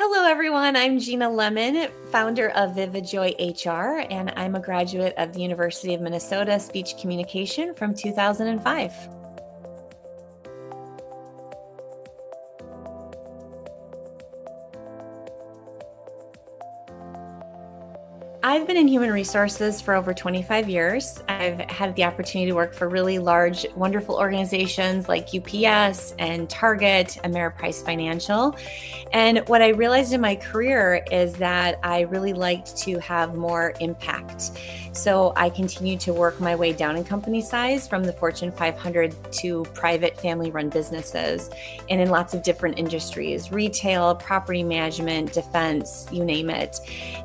Hello, everyone. I'm Gina Lemon, founder of Vivid Joy HR, and I'm a graduate of the University of Minnesota Speech Communication from 2005. I've been in human resources for over 25 years. I've had the opportunity to work for really large, wonderful organizations like UPS and Target, Ameriprise Financial. And what I realized in my career is that I really liked to have more impact. So I continued to work my way down in company size from the Fortune 500 to private family-run businesses and in lots of different industries, retail, property management, defense, you name it.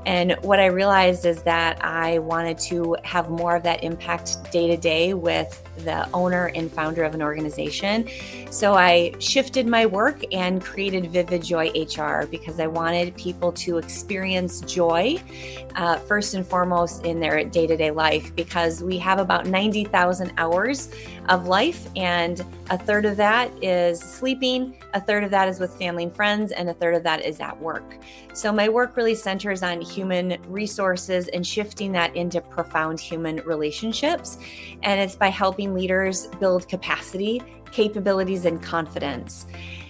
And what I realized is that I wanted to have more of that impact day to day with the owner and founder of an organization. So I shifted my work and created Vivid Joy HR because I wanted people to experience joy first and foremost in their day-to-day life, because we have about 90,000 hours of life, and a third of that is sleeping, a third of that is with family and friends, and a third of that is at work. So my work really centers on human resources and shifting that into profound human relationships. And it's by helping leaders build capacity, capabilities, and confidence.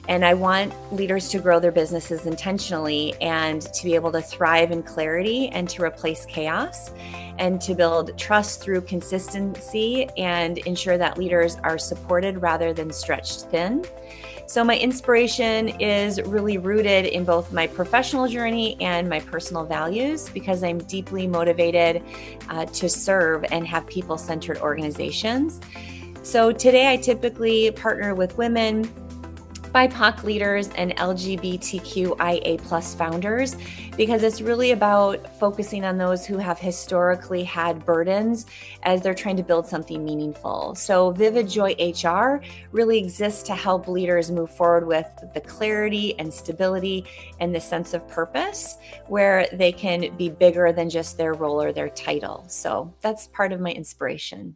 And I want leaders to grow their businesses intentionally and to be able to thrive in clarity and to replace chaos and to build trust through consistency and ensure that leaders are supported rather than stretched thin. So my inspiration is really rooted in both my professional journey and my personal values, because I'm deeply motivated to serve and have people-centered organizations. So today I typically partner with women, BIPOC leaders, and LGBTQIA plus founders, because it's really about focusing on those who have historically had burdens as they're trying to build something meaningful. So Vivid Joy HR really exists to help leaders move forward with the clarity and stability and the sense of purpose where they can be bigger than just their role or their title. So that's part of my inspiration.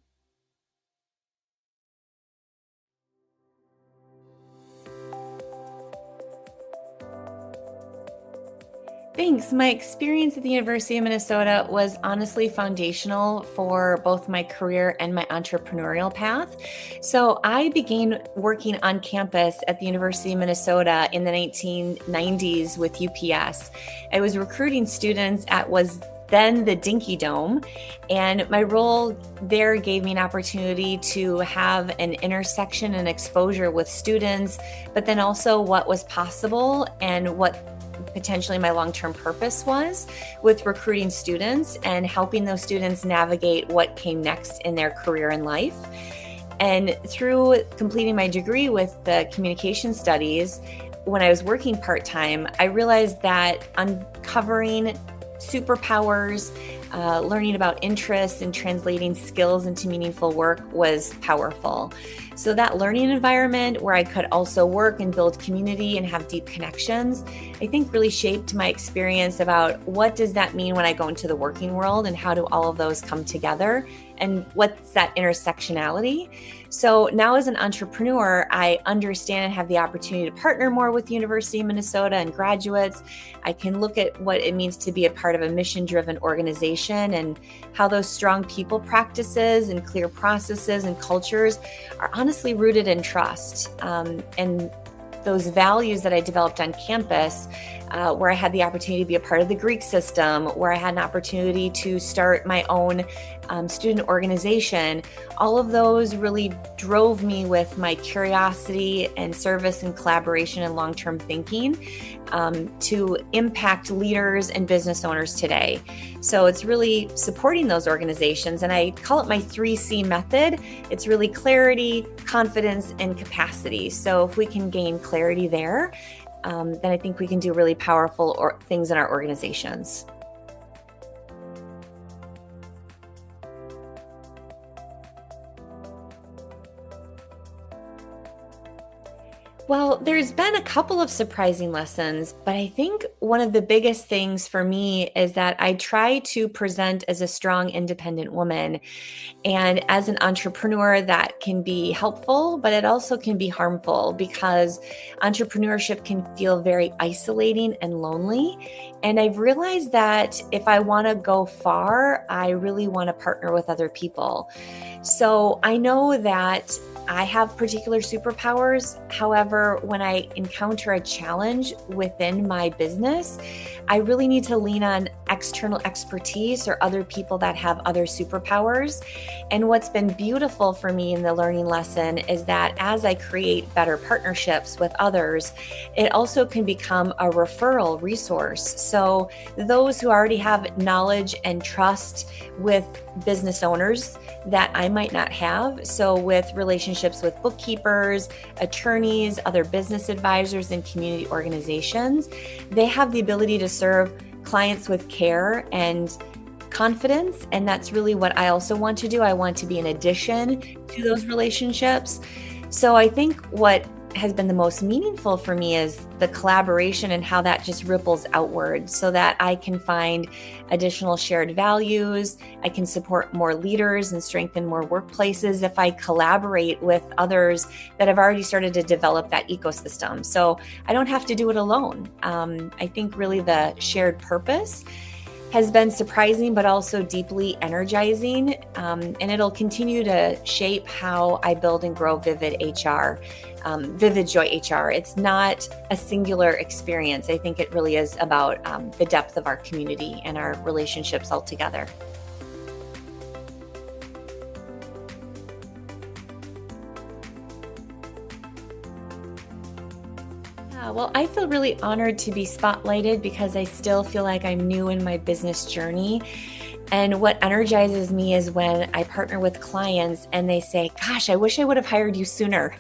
Thanks. My experience at the University of Minnesota was honestly foundational for both my career and my entrepreneurial path. So I began working on campus at the University of Minnesota in the 1990s with UPS. I was recruiting students at was then the Dinkydome, and my role there gave me an opportunity to have an intersection and exposure with students, but then also what was possible and what potentially my long-term purpose was with recruiting students and helping those students navigate what came next in their career and life. And through completing my degree with the communication studies, when I was working part-time, I realized that uncovering superpowers, learning about interests and translating skills into meaningful work was powerful. So that learning environment where I could also work and build community and have deep connections, I think really shaped my experience about what does that mean when I go into the working world and how do all of those come together and what's that intersectionality. So now as an entrepreneur, I understand and have the opportunity to partner more with the University of Minnesota and graduates. I can look at what it means to be a part of a mission-driven organization and how those strong people practices and clear processes and cultures are honestly rooted in trust. And those values that I developed on campus, where I had the opportunity to be a part of the Greek system, where I had an opportunity to start my own student organization, all of those really drove me with my curiosity and service and collaboration and long-term thinking to impact leaders and business owners today. So it's really supporting those organizations, and I call it my 3C method. It's really clarity, confidence, and capacity. So if we can gain clarity there, then I think we can do really powerful things in our organizations. Well, there's been a couple of surprising lessons, but I think one of the biggest things for me is that I try to present as a strong, independent woman. And as an entrepreneur, that can be helpful, but it also can be harmful because entrepreneurship can feel very isolating and lonely. And I've realized that if I want to go far, I really want to partner with other people. So I know that I have particular superpowers. However, when I encounter a challenge within my business, I really need to lean on external expertise or other people that have other superpowers. And what's been beautiful for me in the learning lesson is that as I create better partnerships with others, it also can become a referral resource. So those who already have knowledge and trust with business owners that I might not have. So with relationships with bookkeepers, attorneys, other business advisors, and community organizations, they have the ability to serve clients with care and confidence. And that's really what I also want to do. I want to be an addition to those relationships. So I think what has been the most meaningful for me is the collaboration and how that just ripples outward so that I can find additional shared values. I can support more leaders and strengthen more workplaces if I collaborate with others that have already started to develop that ecosystem. So I don't have to do it alone. I think really the shared purpose has been surprising, but also deeply energizing. And it'll continue to shape how I build and grow Vivid HR, Vivid Joy HR. It's not a singular experience. I think it really is about the depth of our community and our relationships all together. Well, I feel really honored to be spotlighted because I still feel like I'm new in my business journey. And what energizes me is when I partner with clients and they say, gosh, I wish I would have hired you sooner.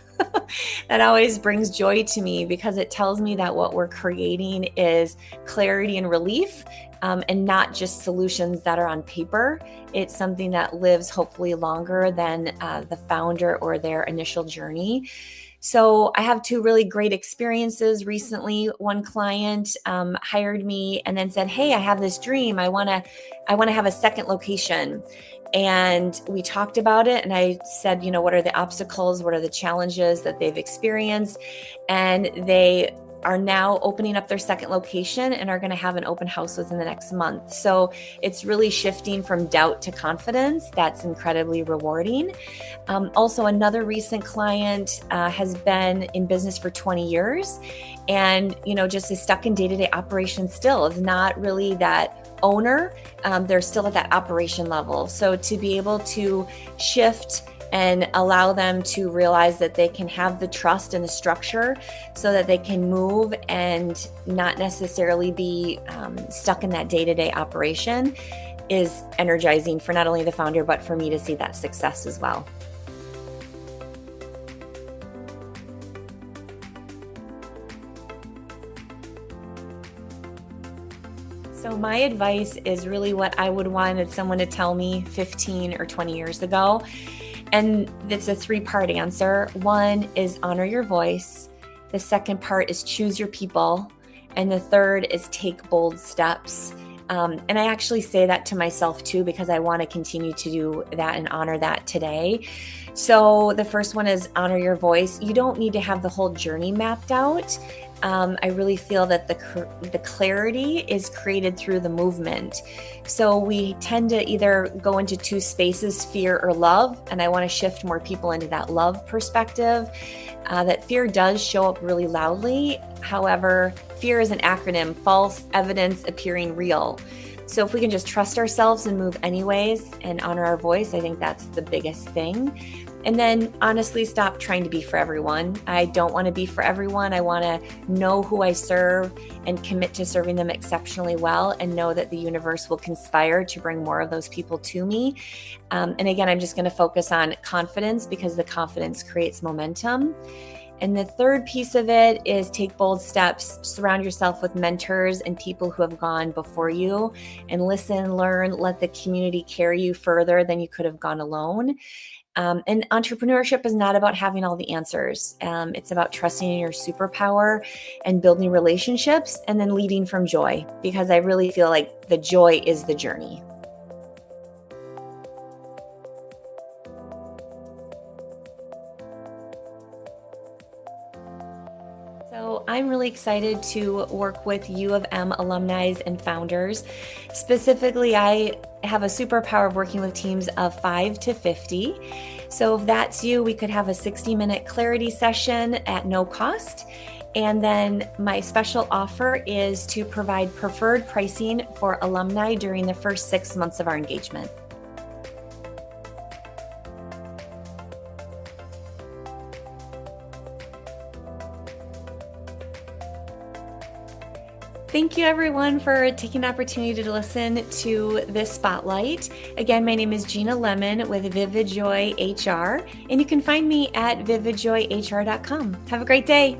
That always brings joy to me because it tells me that what we're creating is clarity and relief, and not just solutions that are on paper. It's something that lives hopefully longer than the founder or their initial journey. So I have two really great experiences recently. One client hired me and then said, "Hey, I have this dream. I want to have a second location." And we talked about it. And I said, what are the obstacles? What are the challenges that they've experienced? And they are now opening up their second location and are going to have an open house within the next month. So it's really shifting from doubt to confidence. That's incredibly rewarding. Also, another recent client has been in business for 20 years and, just is stuck in day-to-day operations still, is not really that owner. They're still at that operation level. So to be able to shift and allow them to realize that they can have the trust and the structure so that they can move and not necessarily be stuck in that day-to-day operation is energizing for not only the founder, but for me to see that success as well. So my advice is really what I would wanted someone to tell me 15 or 20 years ago. And it's a three-part answer. One is honor your voice. The second part is choose your people. And the third is take bold steps. And I actually say that to myself too, because I want to continue to do that and honor that today. So the first one is honor your voice. You don't need to have the whole journey mapped out. I really feel that the clarity is created through the movement. So we tend to either go into two spaces, fear or love, and I want to shift more people into that love perspective. That fear does show up really loudly. However, fear is an acronym, false evidence appearing real. So if we can just trust ourselves and move anyways and honor our voice, I think that's the biggest thing. And then honestly, stop trying to be for everyone. I don't want to be for everyone. I want to know who I serve and commit to serving them exceptionally well and know that the universe will conspire to bring more of those people to me. And again, I'm just going to focus on confidence because the confidence creates momentum. And the third piece of it is take bold steps, surround yourself with mentors and people who have gone before you, and listen, learn, let the community carry you further than you could have gone alone. And entrepreneurship is not about having all the answers. It's about trusting in your superpower and building relationships and then leading from joy, because I really feel like the joy is the journey. So I'm really excited to work with U of M alumni and founders. Specifically, I have a superpower of working with teams of 5 to 50. So if that's you, we could have a 60-minute clarity session at no cost. And then my special offer is to provide preferred pricing for alumni during the first 6 months of our engagement. Thank you everyone for taking the opportunity to listen to this spotlight. Again, my name is Gina Lemon with Vivid Joy HR, and you can find me at vividjoyhr.com. Have a great day.